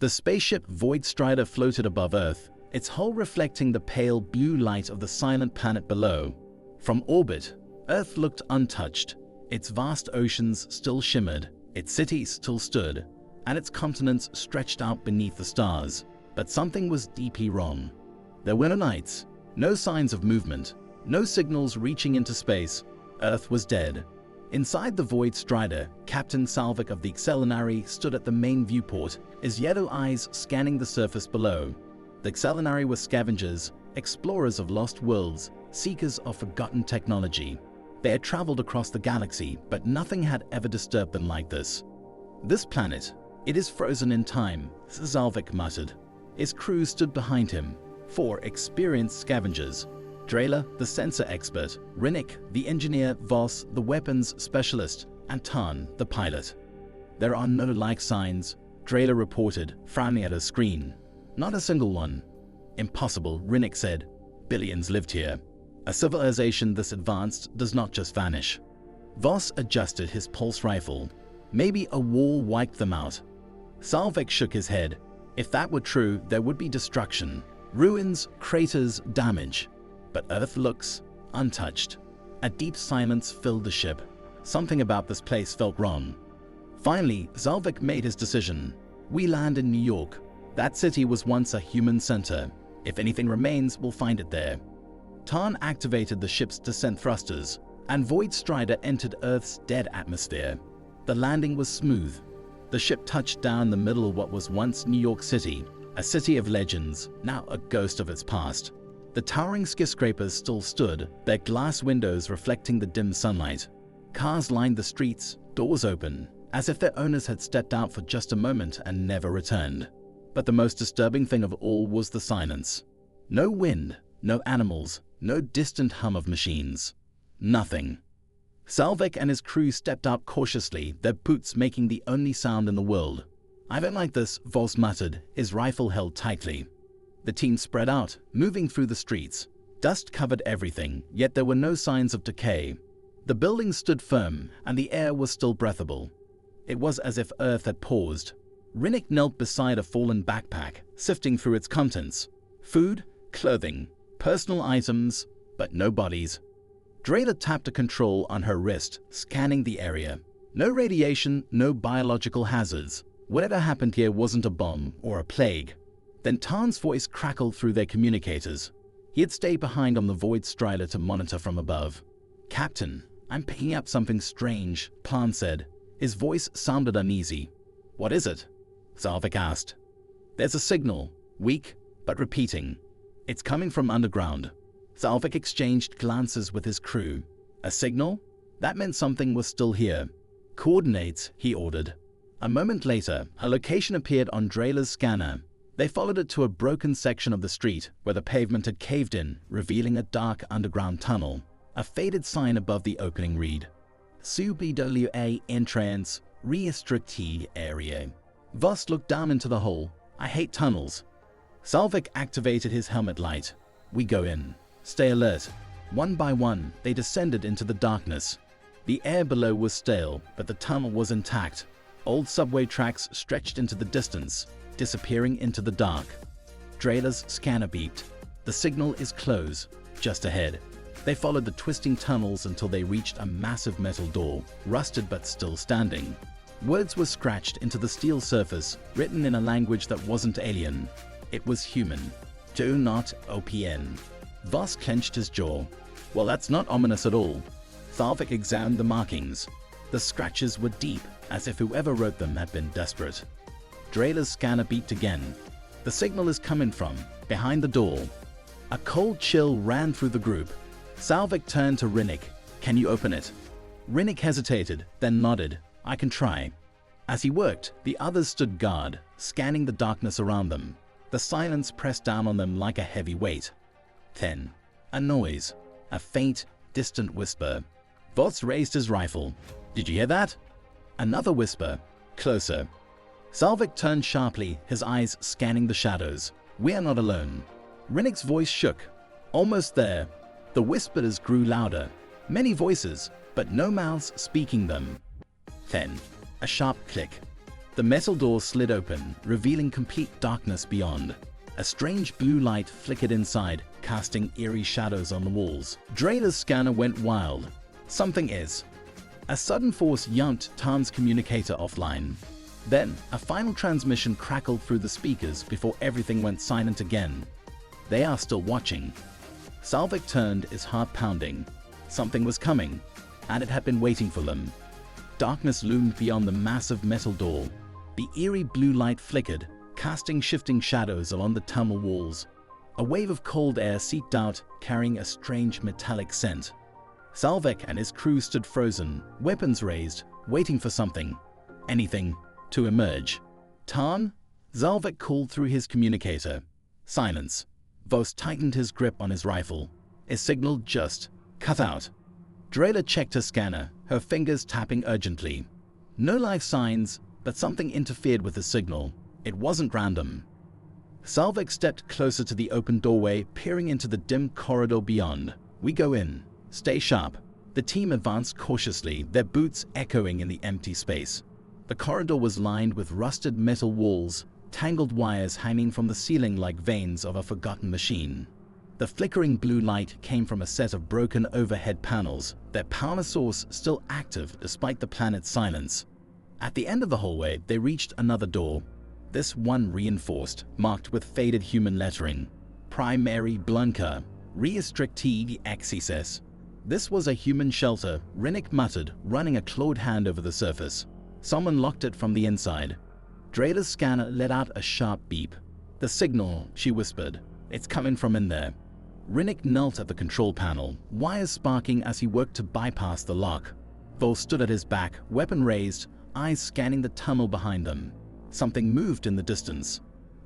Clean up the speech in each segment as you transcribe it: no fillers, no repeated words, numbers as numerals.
The spaceship Void Strider floated above Earth, its hull reflecting the pale blue light of the silent planet below. From orbit, Earth looked untouched. Its vast oceans still shimmered, its cities still stood, and its continents stretched out beneath the stars. But something was deeply wrong. There were no lights, no signs of movement, no signals reaching into space. Earth was dead. Inside the Void Strider, Captain Salvik of the Excelinari stood at the main viewport, his yellow eyes scanning the surface below. The Excelinari were scavengers, explorers of lost worlds, seekers of forgotten technology. They had traveled across the galaxy, but nothing had ever disturbed them like this. This planet, it is frozen in time, Salvik muttered. His crew stood behind him, 4 experienced scavengers. Drela, the sensor expert, Rinnik, the engineer, Voss, the weapons specialist, and Tarn, the pilot. There are no like signs, Drela reported, frowning at her screen. Not a single one. Impossible, Rinnik said. Billions lived here. A civilization this advanced does not just vanish. Voss adjusted his pulse rifle. Maybe a war wiped them out. Salvik shook his head. If that were true, there would be destruction. Ruins, craters, damage. But Earth looks untouched. A deep silence filled the ship. Something about this place felt wrong. Finally, Salvik made his decision. We land in New York. That city was once a human center. If anything remains, we'll find it there. Tarn activated the ship's descent thrusters, and Void Strider entered Earth's dead atmosphere. The landing was smooth. The ship touched down in the middle of what was once New York City, a city of legends, now a ghost of its past. The towering skyscrapers still stood, their glass windows reflecting the dim sunlight. Cars lined the streets, doors open, as if their owners had stepped out for just a moment and never returned. But the most disturbing thing of all was the silence. No wind, no animals, no distant hum of machines. Nothing. Salvik and his crew stepped out cautiously, their boots making the only sound in the world. I don't like this, Voss muttered, his rifle held tightly. The team spread out, moving through the streets. Dust covered everything, yet there were no signs of decay. The buildings stood firm, and the air was still breathable. It was as if Earth had paused. Rinnik knelt beside a fallen backpack, sifting through its contents. Food, clothing, personal items, but no bodies. Drela tapped a control on her wrist, scanning the area. No radiation, no biological hazards. Whatever happened here wasn't a bomb or a plague. Then Tarn's voice crackled through their communicators. He had stayed behind on the Void Strider to monitor from above. Captain, I'm picking up something strange, Tarn said. His voice sounded uneasy. What is it? Salvik asked. There's a signal, weak, but repeating. It's coming from underground. Salvik exchanged glances with his crew. A signal? That meant something was still here. Coordinates, he ordered. A moment later, a location appeared on Drela's scanner. They followed it to a broken section of the street where the pavement had caved in, revealing a dark underground tunnel. A faded sign above the opening read, CBWA entrance restricted area. Voss looked down into the hole. I hate tunnels. Salvik activated his helmet light. We go in. Stay alert. One by one, they descended into the darkness. The air below was stale, but the tunnel was intact. Old subway tracks stretched into the distance, disappearing into the dark. Drela's scanner beeped. The signal is close, just ahead. They followed the twisting tunnels until they reached a massive metal door, rusted but still standing. Words were scratched into the steel surface, written in a language that wasn't alien. It was human. Do not OPN. Voss clenched his jaw. Well, that's not ominous at all. Salvik examined the markings. The scratches were deep, as if whoever wrote them had been desperate. Drela's scanner beeped again. The signal is coming from behind the door. A cold chill ran through the group. Salvik turned to Rinnik. Can you open it? Rinnik hesitated, then nodded. I can try. As he worked, the others stood guard, scanning the darkness around them. The silence pressed down on them like a heavy weight. Then, a noise. A faint, distant whisper. Voss raised his rifle. Did you hear that? Another whisper. Closer. Salvik turned sharply, his eyes scanning the shadows. We are not alone. Rinnik's voice shook. Almost there. The whispers grew louder. Many voices, but no mouths speaking them. Then, a sharp click. The metal door slid open, revealing complete darkness beyond. A strange blue light flickered inside, casting eerie shadows on the walls. Drayler's scanner went wild. Something is. A sudden force yanked Tan's communicator offline. Then, a final transmission crackled through the speakers before everything went silent again. They are still watching. Salvik turned, his heart pounding. Something was coming, and it had been waiting for them. Darkness loomed beyond the massive metal door. The eerie blue light flickered, casting shifting shadows along the tunnel walls. A wave of cold air seeped out, carrying a strange metallic scent. Salvik and his crew stood frozen, weapons raised, waiting for something, anything, to emerge. Tan? Salvik called through his communicator. Silence. Vos tightened his grip on his rifle. His signal just cut out. Drayler checked her scanner, her fingers tapping urgently. No live signs, but something interfered with the signal. It wasn't random. Salvik stepped closer to the open doorway, peering into the dim corridor beyond. We go in. Stay sharp. The team advanced cautiously, their boots echoing in the empty space. The corridor was lined with rusted metal walls, tangled wires hanging from the ceiling like veins of a forgotten machine. The flickering blue light came from a set of broken overhead panels, their power source still active despite the planet's silence. At the end of the hallway, they reached another door. This one reinforced, marked with faded human lettering. Primary Blunker, Restricted Access. This was a human shelter, Rinnick muttered, running a clawed hand over the surface. Someone locked it from the inside. Drayler's scanner let out a sharp beep. The signal, she whispered. It's coming from in there. Rinnick knelt at the control panel, wires sparking as he worked to bypass the lock. Vol stood at his back, weapon raised, eyes scanning the tunnel behind them. Something moved in the distance.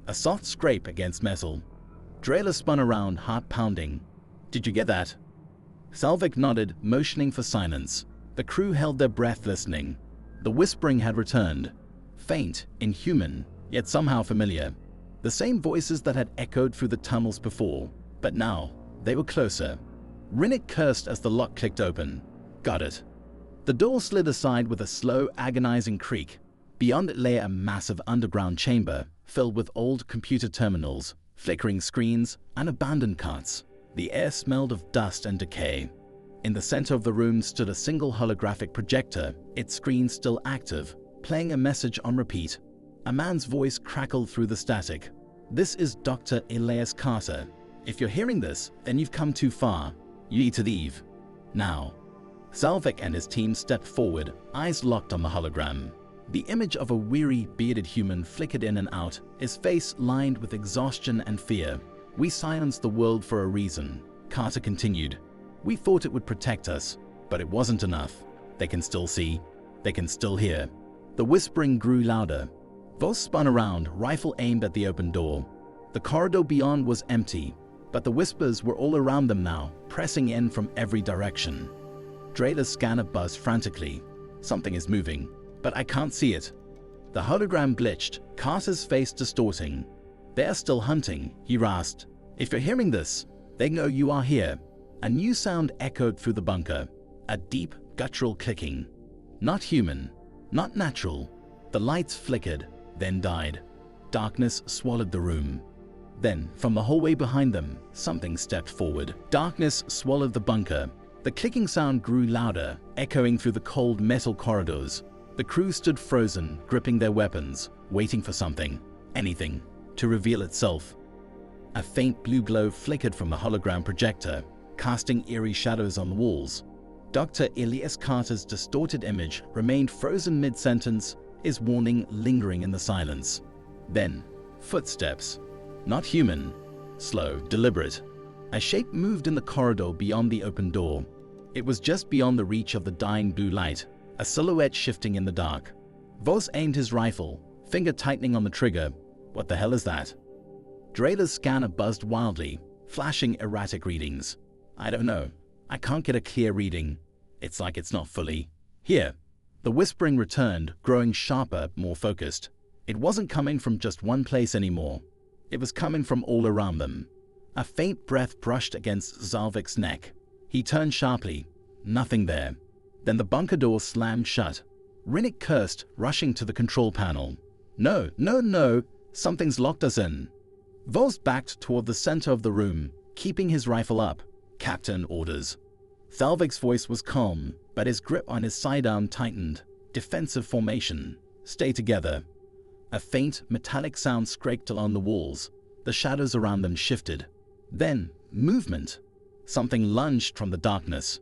A soft scrape against metal. Drayler spun around, heart pounding. Did you get that? Salvik nodded, motioning for silence. The crew held their breath listening. The whispering had returned. Faint, inhuman, yet somehow familiar. The same voices that had echoed through the tunnels before. But now, they were closer. Rinnick cursed as the lock clicked open. Got it. The door slid aside with a slow, agonizing creak. Beyond it lay a massive underground chamber, filled with old computer terminals, flickering screens, and abandoned carts. The air smelled of dust and decay. In the center of the room stood a single holographic projector, its screen still active, playing a message on repeat. A man's voice crackled through the static. This is Dr. Elias Carter. If you're hearing this, then you've come too far. You need to leave. Now. Salvik and his team stepped forward, eyes locked on the hologram. The image of a weary, bearded human flickered in and out, his face lined with exhaustion and fear. We silenced the world for a reason, Carter continued. We thought it would protect us, but it wasn't enough. They can still see. They can still hear. The whispering grew louder. Vos spun around, rifle aimed at the open door. The corridor beyond was empty, but the whispers were all around them now, pressing in from every direction. Drayler's scanner buzzed frantically. Something is moving, but I can't see it. The hologram glitched, Carter's face distorting. They're still hunting, he rasped. If you're hearing this, they know you are here. A new sound echoed through the bunker. A deep, guttural clicking. Not human. Not natural. The lights flickered, then died. Darkness swallowed the room. Then, from the hallway behind them, something stepped forward. Darkness swallowed the bunker. The clicking sound grew louder, echoing through the cold metal corridors. The crew stood frozen, gripping their weapons, waiting for something, anything, to reveal itself. A faint blue glow flickered from the hologram projector, casting eerie shadows on the walls. Dr. Elias Carter's distorted image remained frozen mid-sentence, his warning lingering in the silence. Then, footsteps. Not human. Slow, deliberate. A shape moved in the corridor beyond the open door. It was just beyond the reach of the dying blue light, a silhouette shifting in the dark. Vos aimed his rifle, finger tightening on the trigger. What the hell is that? Drayler's scanner buzzed wildly, flashing erratic readings. I don't know. I can't get a clear reading. It's like it's not fully here. The whispering returned, growing sharper, more focused. It wasn't coming from just one place anymore. It was coming from all around them. A faint breath brushed against Salvik's neck. He turned sharply. Nothing there. Then the bunker door slammed shut. Rinnick cursed, rushing to the control panel. No, no, no, something's locked us in. Voss backed toward the center of the room, keeping his rifle up. Captain, orders. Thalvik's voice was calm, but his grip on his sidearm tightened. Defensive formation. Stay together. A faint, metallic sound scraped along the walls. The shadows around them shifted. Then, movement. Something lunged from the darkness.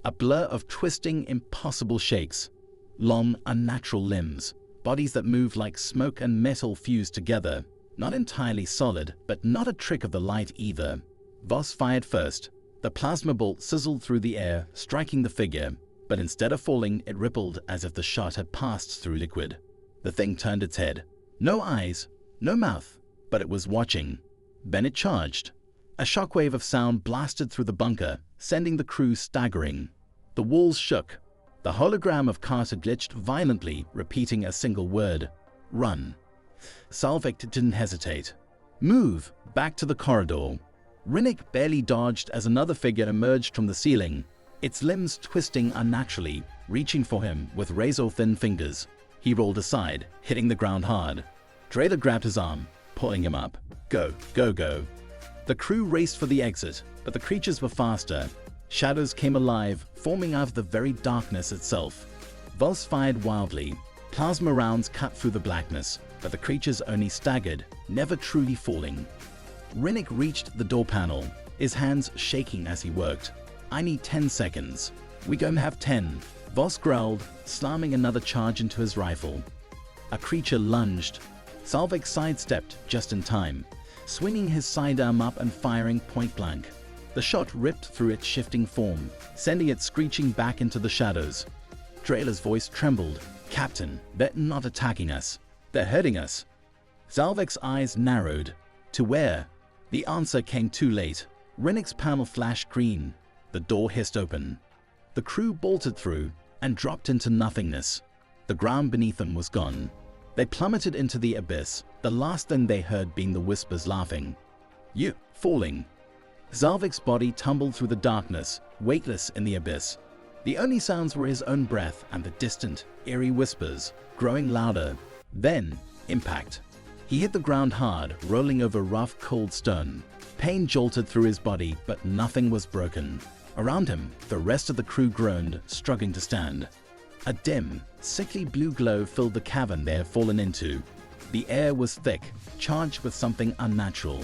A blur of twisting, impossible shapes. Long, unnatural limbs. Bodies that moved like smoke and metal fused together. Not entirely solid, but not a trick of the light either. Voss fired first. The plasma bolt sizzled through the air, striking the figure. But instead of falling, it rippled as if the shot had passed through liquid. The thing turned its head. No eyes, no mouth, but it was watching. Then it charged. A shockwave of sound blasted through the bunker, sending the crew staggering. The walls shook. The hologram of Carter glitched violently, repeating a single word. Run. Salvik didn't hesitate. Move, back to the corridor. Rinnick barely dodged as another figure emerged from the ceiling, its limbs twisting unnaturally, reaching for him with razor-thin fingers. He rolled aside, hitting the ground hard. Drayler grabbed his arm, pulling him up. Go, go, go. The crew raced for the exit, but the creatures were faster. Shadows came alive, forming out of the very darkness itself. Voss fired wildly. Plasma rounds cut through the blackness, but the creatures only staggered, never truly falling. Rinnick reached the door panel, his hands shaking as he worked. I need 10 seconds. We don't have 10. Voss growled, slamming another charge into his rifle. A creature lunged. Salvik sidestepped just in time, swinging his sidearm up and firing point blank. The shot ripped through its shifting form, sending it screeching back into the shadows. Drayler's voice trembled. Captain, they're not attacking us. They're hurting us. Salvik's eyes narrowed. To where? The answer came too late. Rinnick's panel flashed green. The door hissed open. The crew bolted through and dropped into nothingness. The ground beneath them was gone. They plummeted into the abyss, the last thing they heard being the whispers laughing. You, falling. Salvik's body tumbled through the darkness, weightless in the abyss. The only sounds were his own breath and the distant, eerie whispers, growing louder. Then, impact. He hit the ground hard, rolling over rough, cold stone. Pain jolted through his body, but nothing was broken. Around him, the rest of the crew groaned, struggling to stand. A dim, sickly blue glow filled the cavern they had fallen into. The air was thick, charged with something unnatural.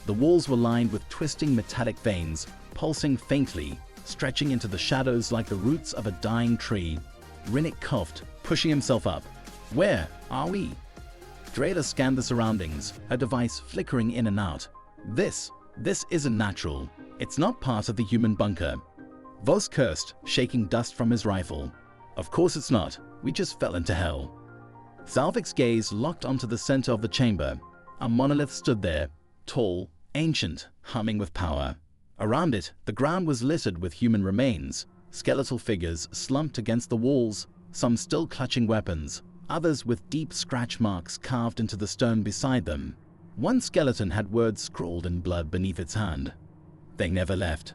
The walls were lined with twisting metallic veins, pulsing faintly, stretching into the shadows like the roots of a dying tree. Rinnick coughed, pushing himself up. Where are we? Drayler scanned the surroundings, her device flickering in and out. This isn't natural. It's not part of the human bunker. Voss cursed, shaking dust from his rifle. Of course it's not. We just fell into hell. Salvik's gaze locked onto the center of the chamber. A monolith stood there, tall, ancient, humming with power. Around it, the ground was littered with human remains, skeletal figures slumped against the walls, some still clutching weapons, others with deep scratch marks carved into the stone beside them. One skeleton had words scrawled in blood beneath its hand. They never left.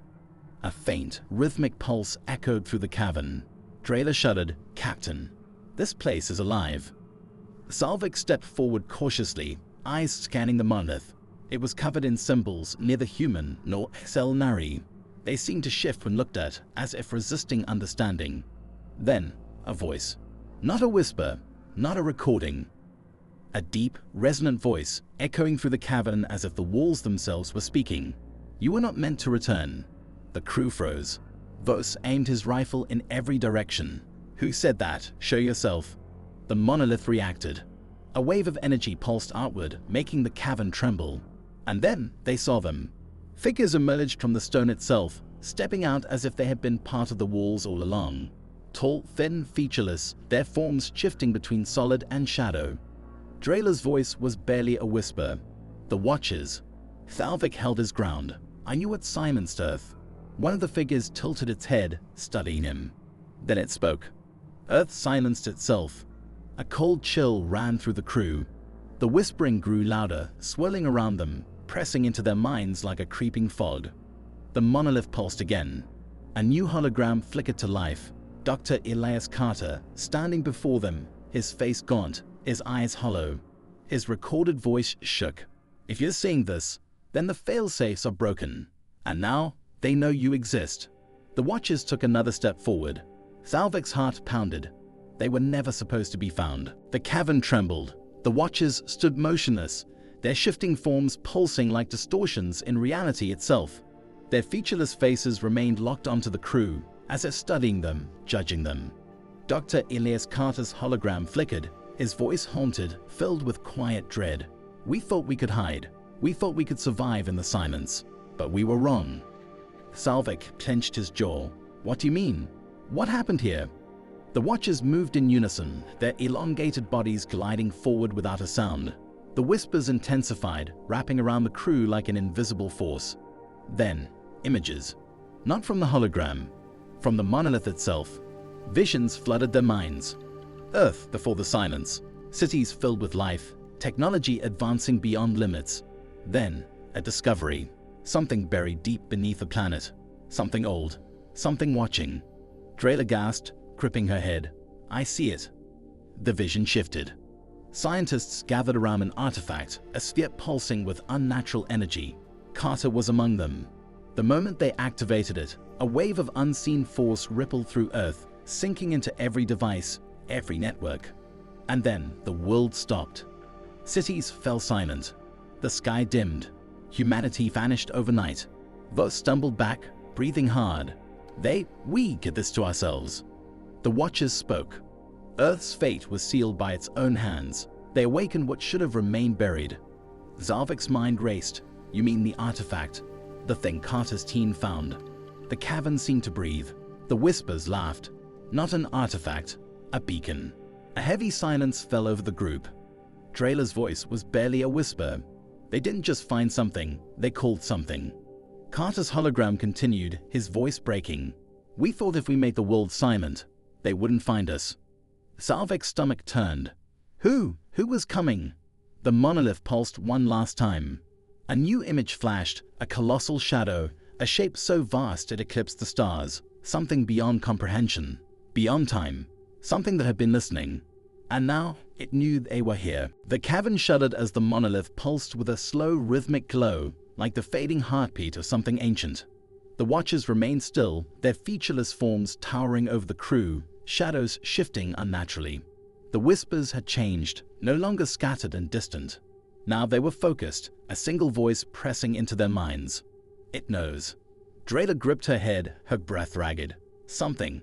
A faint, rhythmic pulse echoed through the cavern. Drayler shuddered. Captain, this place is alive. Salvik stepped forward cautiously, eyes scanning the monolith. It was covered in symbols, neither human nor Selnari. They seemed to shift when looked at, as if resisting understanding. Then, a voice. Not a whisper, not a recording. A deep, resonant voice, echoing through the cavern as if the walls themselves were speaking. You were not meant to return. The crew froze. Voss aimed his rifle in every direction. Who said that? Show yourself. The monolith reacted. A wave of energy pulsed outward, making the cavern tremble. And then they saw them. Figures emerged from the stone itself, stepping out as if they had been part of the walls all along. Tall, thin, featureless, their forms shifting between solid and shadow. Drayler's voice was barely a whisper. The Watchers. Thalvik held his ground. I knew what silenced Earth. One of the figures tilted its head, studying him. Then it spoke. Earth silenced itself. A cold chill ran through the crew. The whispering grew louder, swirling around them, pressing into their minds like a creeping fog. The monolith pulsed again. A new hologram flickered to life. Dr. Elias Carter, standing before them, his face gaunt, his eyes hollow. His recorded voice shook. "If you're seeing this, then the failsafes are broken. And now, they know you exist." The Watchers took another step forward. Salvik's heart pounded. They were never supposed to be found. The cavern trembled. The Watchers stood motionless, their shifting forms pulsing like distortions in reality itself. Their featureless faces remained locked onto the crew, as if studying them, judging them. Dr. Elias Carter's hologram flickered, his voice haunted, filled with quiet dread. "We thought we could hide. We thought we could survive in the silence. But we were wrong." Salvik clenched his jaw. "What do you mean? What happened here?" The Watchers moved in unison, their elongated bodies gliding forward without a sound. The whispers intensified, wrapping around the crew like an invisible force. Then, images. Not from the hologram, from the monolith itself. Visions flooded their minds. Earth before the silence, cities filled with life, technology advancing beyond limits. Then, a discovery. Something buried deep beneath the planet. Something old. Something watching. Drayla gasped, gripping her head. "I see it." The vision shifted. Scientists gathered around an artifact, a sphere pulsing with unnatural energy. Carter was among them. The moment they activated it, a wave of unseen force rippled through Earth, sinking into every device, every network. And then the world stopped. Cities fell silent. The sky dimmed. Humanity vanished overnight. Those stumbled back, breathing hard. We did this to ourselves. The Watchers spoke. Earth's fate was sealed by its own hands. They awakened what should have remained buried. Salvik's mind raced. "You mean the artifact? The thing Carter's team found?" The cavern seemed to breathe. The whispers laughed. "Not an artifact, a beacon." A heavy silence fell over the group. Drayla's voice was barely a whisper. "They didn't just find something, they called something." Carter's hologram continued, his voice breaking. "We thought if we made the world silent, they wouldn't find us." Salvik's stomach turned. Who was coming? The monolith pulsed one last time. A new image flashed, a colossal shadow, a shape so vast it eclipsed the stars, something beyond comprehension, beyond time, something that had been listening. And now it knew they were here. The cavern shuddered as the monolith pulsed with a slow rhythmic glow, like the fading heartbeat of something ancient. The Watchers remained still, their featureless forms towering over the crew, shadows shifting unnaturally. The whispers had changed, no longer scattered and distant. Now they were focused, a single voice pressing into their minds. "It knows." Drayla gripped her head, her breath ragged. Something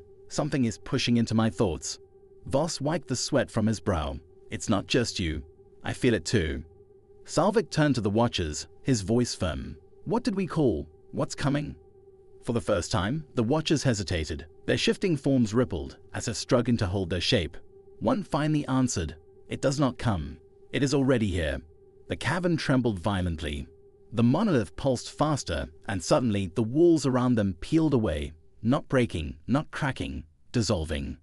is pushing into my thoughts." Voss wiped the sweat from his brow. "It's not just you. I feel it too." Salvik turned to the Watchers, his voice firm. "What did we call? What's coming?" For the first time, the Watchers hesitated. Their shifting forms rippled, as if struggling to hold their shape. One finally answered, "It does not come. It is already here." The cavern trembled violently. The monolith pulsed faster, and suddenly the walls around them peeled away, not breaking, not cracking, dissolving.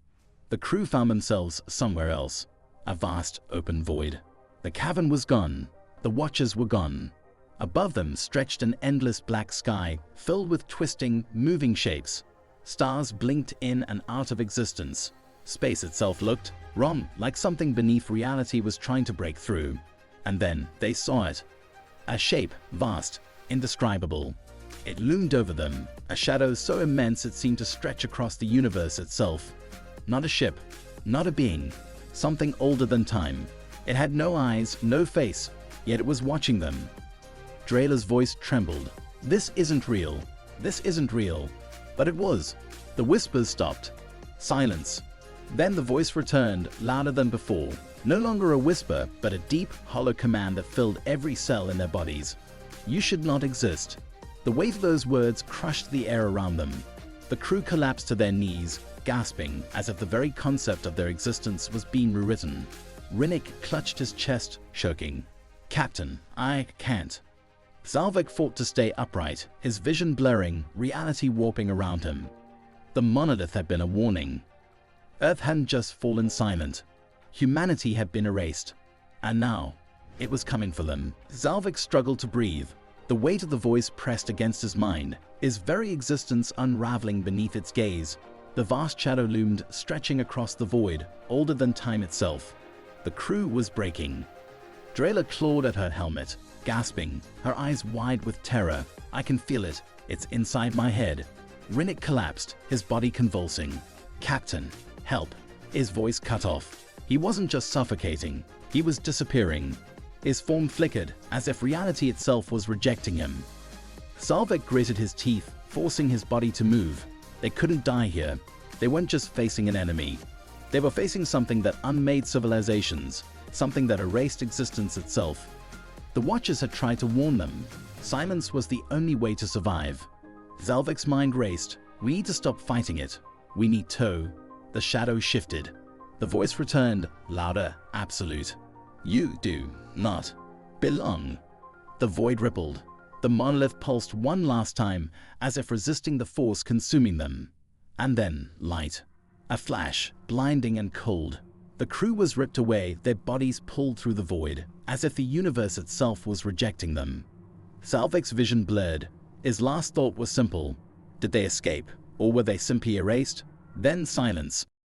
The crew found themselves somewhere else, a vast open void. The cavern was gone. The Watchers were gone. Above them stretched an endless black sky, filled with twisting, moving shapes. Stars blinked in and out of existence. Space itself looked wrong, like something beneath reality was trying to break through. And then they saw it. A shape, vast, indescribable. It loomed over them, a shadow so immense it seemed to stretch across the universe itself. Not a ship, not a being, something older than time. It had no eyes, no face, yet it was watching them. Drayla's voice trembled. "This isn't real. This isn't real." But it was. The whispers stopped. Silence. Then the voice returned, louder than before. No longer a whisper, but a deep, hollow command that filled every cell in their bodies. "You should not exist." The weight of those words crushed the air around them. The crew collapsed to their knees, gasping, as if the very concept of their existence was being rewritten. Rinnick clutched his chest, choking. "Captain, I can't." Salvik fought to stay upright, his vision blurring, reality warping around him. The monolith had been a warning. Earth hadn't just fallen silent. Humanity had been erased. And now, it was coming for them. Salvik struggled to breathe. The weight of the voice pressed against his mind, his very existence unraveling beneath its gaze. The vast shadow loomed, stretching across the void, older than time itself. The crew was breaking. Drayla clawed at her helmet, gasping, her eyes wide with terror. "I can feel it. It's inside my head." Rinnick collapsed, his body convulsing. "Captain, help." His voice cut off. He wasn't just suffocating, he was disappearing. His form flickered, as if reality itself was rejecting him. Salvek gritted his teeth, forcing his body to move. They couldn't die here. They weren't just facing an enemy. They were facing something that unmade civilizations, something that erased existence itself. The Watchers had tried to warn them. Silence was the only way to survive. Salvek's mind raced. "We need to stop fighting it. We need to." The shadow shifted. The voice returned, louder, absolute. "You do not belong." The void rippled. The monolith pulsed one last time, as if resisting the force consuming them. And then, light. A flash, blinding and cold. The crew was ripped away, their bodies pulled through the void, as if the universe itself was rejecting them. Salvek's vision blurred. His last thought was simple. Did they escape, or were they simply erased? Then silence.